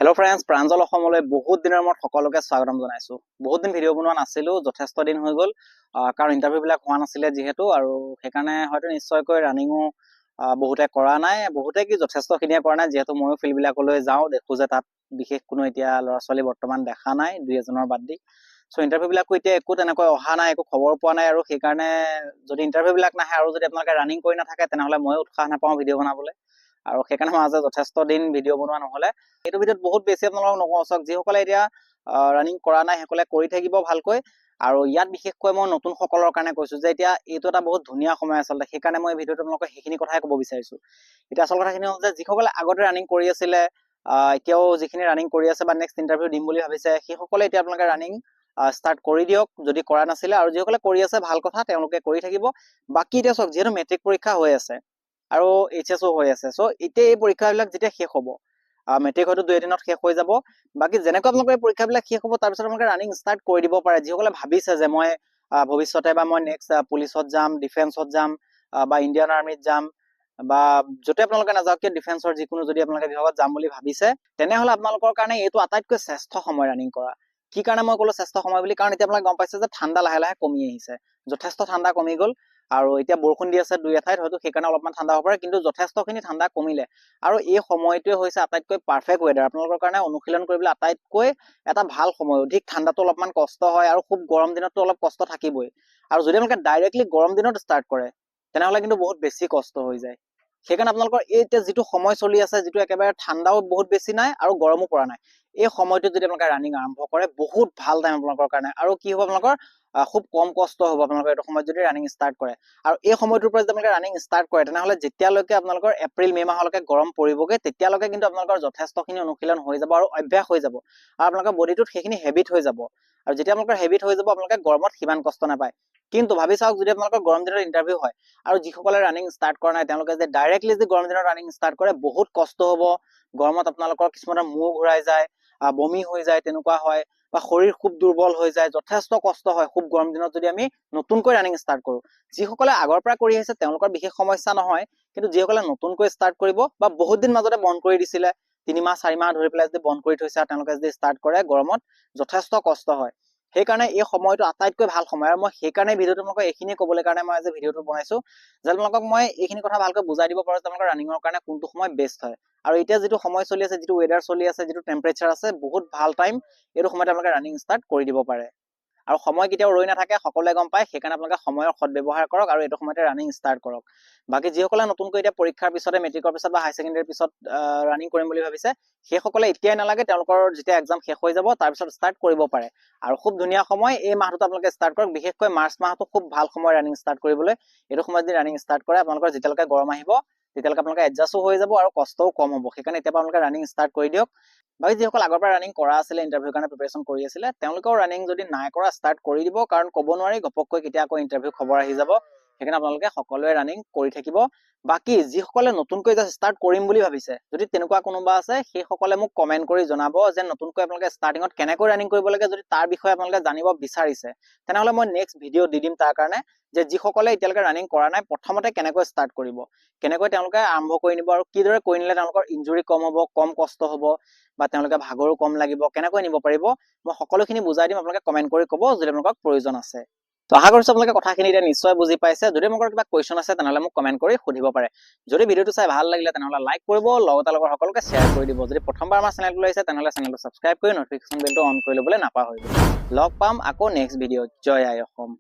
Hello' friends, Pranjal অসমলৈ বহুত দিনৰ মূৰত সকলোকে স্বাগতম জনাইছো। বহুত দিন ভিডিঅ' বনোৱা নাছিলো, যথেষ্ট দিন হৈ গ'ল কাৰণ ইণ্টাৰভিউবিলাক হোৱা নাছিলে যিহেতু, আৰু সেইকাৰণে হয়তো নিশ্চয়কৈ ৰানিঙো বহুতে কৰা নাই, বহুতে কি যথেষ্টখিনিয়ে কৰা নাই, যিহেতু ময়ো ফিল্ডবিলাকলৈ যাওঁ, দেখো যে তাত বিশেষ কোনো এতিয়া ল'ৰা ছোৱালী বৰ্তমান দেখা নাই, দুই এজনৰ বাদ দি। চ' ইণ্টাৰভিউবিলাকো এতিয়া একো তেনেকৈ অহা নাই, একো খবৰ পোৱা নাই, আৰু সেইকাৰণে যদি ইণ্টাৰভিউবিলাক নাহে আৰু যদি আপোনালোকে ৰানিং কৰি নাথাকে তেনেহ'লে ময়ো উৎসাহ নাপাওঁ ভিডিঅ' বনাবলৈ, আৰু সেইকাৰণে মই আজি যথেষ্ট দিন ভিডিঅ' বনোৱা নহ'লে। এইটো ভিডিঅ'ত বহুত বেছি আপোনালোকক নকওঁ, চাওক যিসকলে এতিয়া ৰানিং কৰা নাই সেইসকলে কৰি থাকিব ভালকৈ। আৰু ইয়াত বিশেষকৈ মই নতুন সকলৰ কাৰণে কৈছো যে এতিয়া এইটো এটা বহুত ধুনীয়া সময় আচলতে, সেইকাৰণে মই এই ভিডিঅ'টো আপোনালোকক সেইখিনি কথাই ক'ব বিচাৰিছো। এতিয়া আচল কথাখিনি হ'ল যে যিসকলে আগতে ৰানিং কৰি আছিলে, এতিয়াও যিখিনি ৰানিং কৰি আছে বা নেক্সট ইণ্টাৰভিউ দিম বুলি ভাবিছে, সেইসকলে এতিয়া আপোনালোকে ৰানিং ষ্টাৰ্ট কৰি দিয়ক যদি কৰা নাছিলে, আৰু যিসকলে কৰি আছে ভাল কথা, তেওঁলোকে কৰি থাকিব। বাকী এতিয়া চাওক, যিহেতু মেট্ৰিক পৰীক্ষা হৈ আছে আৰু HSO হৈ আছে, চ' এতিয়া এই পৰীক্ষাবিলাক যেতিয়া শেষ হ'ব, মেট্ৰিক হয়তো 2 এদিনত শেষ হৈ যাব, বাকী যেনেকৈ আপোনালোকৰ এই পৰীক্ষাবিলাক শেষ হ'ব তাৰপিছত আপোনালোকে ৰানিং ষ্টাৰ্ট কৰি দিব পাৰে। যিসকলে ভাবিছে যে মই ভৱিষ্যতে বা মই নেক্সট পুলিচত যাম, ডিফেন্সত যাম, বা ইণ্ডিয়ান আৰ্মিত যাম, বা য'তে আপোনালোকে নাযাওক কিয় ডিফেন্সৰ যিকোনো যদি আপোনালোকে বিভাগত যাম বুলি ভাবিছে, তেনেহ'লে আপোনালোকৰ কাৰণে এইটো আটাইতকৈ শ্ৰেষ্ঠ সময় ৰানিং কৰা। কি কাৰণে মই ক'লো শ্ৰেষ্ঠ সময় বুলি, কাৰণ এতিয়া আপোনালোকে গম পাইছে যে ঠাণ্ডা লাহে লাহে কমি আহিছে, যথেষ্ট ঠাণ্ডা কমি গ'ল, আৰু এতিয়া বৰষুণ দি আছে দুই এঠাইত, হয়তো সেইকাৰণে অলপমান ঠাণ্ডা হ'ব পাৰে, কিন্তু যথেষ্টখিনি ঠাণ্ডা কমিলে। আৰু এই সময়টোৱে হৈছে আটাইতকৈ পাৰফেক্ট ৱেডাৰ আপোনালোকৰ কাৰণে অনুশীলন কৰিবলৈ আটাইতকৈ এটা ভাল সময়। অধিক ঠাণ্ডাটো অলপমান কষ্ট হয়, আৰু খুব গৰম দিনতো অলপ কষ্ট থাকিবই, আৰু যদি আপোনালোকে ডাইৰেক্টলি গৰম দিনত ষ্টাৰ্ট কৰে তেনেহ'লে কিন্তু বহুত বেছি কষ্ট হৈ যায়। সেইকাৰণে আপোনালোকৰ এই এতিয়া যিটো সময় চলি আছে, যিটো একেবাৰে ঠাণ্ডাও বহুত বেছি নাই আৰু গৰমো পৰা নাই, এই সময়টোত যদি আপোনালোকে ৰানিং আৰম্ভ কৰে বহুত ভাল টাইম আপোনালোকৰ কাৰণে। আৰু কি হ'ব, আপোনালোকৰ খুব কম কষ্ট হ'ব আপোনালোকৰ এইটো সময়ত যদি ৰানিং ষ্টাৰ্ট কৰে। আৰু এই সময়টোৰ পৰা যদি আপোনালোকে ৰানিং ষ্টাৰ্ট কৰে তেনেহ'লে যেতিয়ালৈকে আপোনালোকৰ এপ্ৰিল মে' মাহলৈকে গৰম পৰিবগৈ, তেতিয়ালৈকে কিন্তু আপোনালোকৰ যথেষ্টখিনি অনুশীলন হৈ যাব আৰু অভ্যাস হৈ যাব, আৰু আপোনালোকৰ বডিটোত সেইখিনি হেবিট হৈ যাব। আৰু যেতিয়া আপোনালোকৰ হেবিট হৈ যাব, আপোনালোকে গৰমত সিমান কষ্ট নাপায়। কিন্তু ভাবি চাওক, যদি আপোনালোকৰ গৰম দিনত ইণ্টাৰভিউ হয় আৰু যিসকলে ৰানিং ষ্টাৰ্ট কৰা নাই তেওঁলোকে যে ডাইৰেক্টলি যদি গৰম দিনত ৰানিং ষ্টাৰ্ট কৰে, বহুত কষ্ট হ'ব। গৰমত আপোনালোকৰ কিছুমানৰ মূৰ ঘূৰাই যায়, বমি হৈ যায়, তেনেকুৱা হয়, বা শৰীৰ খুব দুৰ্বল হৈ যায়, যথেষ্ট কষ্ট হয় খুব গৰম দিনত যদি আমি নতুনকৈ ৰানিং ষ্টাৰ্ট কৰোঁ। যিসকলে আগৰ পৰা কৰি আহিছে তেওঁলোকৰ বিশেষ সমস্যা নহয়, কিন্তু যিসকলে নতুনকৈ ষ্টাৰ্ট কৰিব বা বহুত দিন মাজতে বন্ধ কৰি দিছিলে, 3 মাহ 4 মাহ ধৰি পেলাই যদি বন্ধ কৰি থৈছে আৰু তেওঁলোকে যদি ষ্টাৰ্ট কৰে, গৰমত যথেষ্ট কষ্ট হয়। সেইকাৰণে এই সময়টো আটাইতকৈ ভাল সময়, আৰু মই সেইকাৰণে ভিডিঅ'টো আপোনালোকক এইখিনি ক'বলৈ কাৰণে মই আজি ভিডিঅ'টো বনাইছো, যে আপোনালোকক মই এইখিনি কথা ভালকৈ বুজাই দিব পাৰো যে আপোনালোকৰ ৰানিঙৰ কাৰণে কোনটো সময় বেষ্ট হয়। আৰু এতিয়া যিটো সময় চলি আছে, যিটো ৱেডাৰ চলি আছে, যিটো টেম্পাৰেচাৰ আছে, বহুত ভাল টাইম, এইটো সময়ত আপোনালোকে ৰানিং ষ্টাৰ্ট কৰি দিব পাৰে। আৰু সময় কেতিয়াও ৰৈ নাথাকে, সকলোৱে গম পায়, সেইকাৰণে আপোনালোকে সময়ৰ সদব্যৱহাৰ কৰক আৰু এইটো সময়তে ৰানিং ষ্টাৰ্ট কৰক। বাকী যিসকলে নতুনকৈ এতিয়া পৰীক্ষাৰ পিছতে, মেট্ৰিকৰ পিছত বা হাই ছেকেণ্ডেৰীৰ পিছত ৰানিং কৰিম বুলি ভাবিছে, সেইসকলে এতিয়াই নালাগে, তেওঁলোকৰ যেতিয়া এক্সাম শেষ হৈ যাব তাৰপিছত ষ্টাৰ্ট কৰিব পাৰে। আৰু খুব ধুনীয়া সময়, এই মাহটোত আপোনালোকে ষ্টাৰ্ট কৰক, বিশেষকৈ মাৰ্চ মাহটো খুব ভাল সময় ৰানিং ষ্টাৰ্ট কৰিবলৈ। এইটো সময়ত যদি ৰানিং ষ্টাৰ্ট কৰে, আপোনালোকৰ যেতিয়ালৈকে গৰম আহিব তেতিয়ালৈকে আপোনালোকে এডজাষ্টো হৈ যাব আৰু কষ্টও কম হ'ব। সেইকাৰণে এতিয়া পৰা আপোনালোকে ৰানিং ষ্টাৰ্ট কৰি দিয়ক। বাকী যিসকল আগৰ পৰা ৰানিং কৰা আছিলে, ইণ্টাৰভিউৰ কাৰণে প্ৰিপেৰেশ্যন কৰি আছিলে, তেওঁলোকেও ৰানিং যদি নাই কৰা ষ্টাৰ্ট কৰি দিব, কাৰণ ক'ব নোৱাৰি ঘপককৈ কেতিয়া আকৌ ইণ্টাৰভিউ খবৰ আহি যাব। সেইকাৰণে আপোনালোকে সকলোৱে ৰানিং কৰি থাকিব। বাকী যিসকলে নতুনকৈ জাষ্ট ষ্টাৰ্ট কৰিম বুলি ভাবিছে, যদি তেনেকুৱা কোনোবা আছে, সেইসকলে মোক কমেণ্ট কৰি জনাব যে নতুনকৈ আপোনালোকে ষ্টাৰ্টিঙত কেনেকৈ ৰানিং কৰিব লাগে। যদি তাৰ বিষয়ে আপোনালোকে জানিব বিচাৰিছে তেনেহ'লে মই নেক্সট ভিডিঅ' দি দিম তাৰ কাৰণে, যে যিসকলে এতিয়ালৈকে ৰানিং কৰা নাই প্ৰথমতে কেনেকৈ ষ্টাৰ্ট কৰিব, কেনেকৈ তেওঁলোকে আৰম্ভ কৰি নিব, আৰু কিদৰে কৰি নিলে তেওঁলোকৰ ইঞ্জুৰি কম হ'ব, কম কষ্ট হ'ব, বা তেওঁলোকে ভাগৰো কম লাগিব, কেনেকৈ নিব পাৰিব, মই সকলোখিনি বুজাই দিম। আপোনালোকে কমেণ্ট কৰি ক'ব যদি আপোনালোকক প্ৰয়োজন আছে। তো আশা কৰিছো আপোনালোকে কথাখিনি এতিয়া নিশ্চয় বুজি পাইছে। যদি আপোনালোকৰ কিবা কুৱেশ্যন আছে তেনেহ'লে মোক কমেণ্ট কৰি সুধিব পাৰে। যদি ভিডিঅ'টো চাই ভাল লাগিলে তেনেহ'লে লাইক কৰিব, লগতে লগৰ সকলোকে শ্বেয়াৰ কৰি দিব। যদি প্ৰথমবাৰ আমাৰ চেনেলটো আহিছে তেনেহ'লে চেনেলটো ছাবস্ক্ৰাইব কৰি নটিফিকেশ্যন বেলটো অন কৰি ল'বলৈ নাপাহৰিব। লগ পাম আকৌ নেক্সট ভিডিঅ'ত। জয় আই অসম।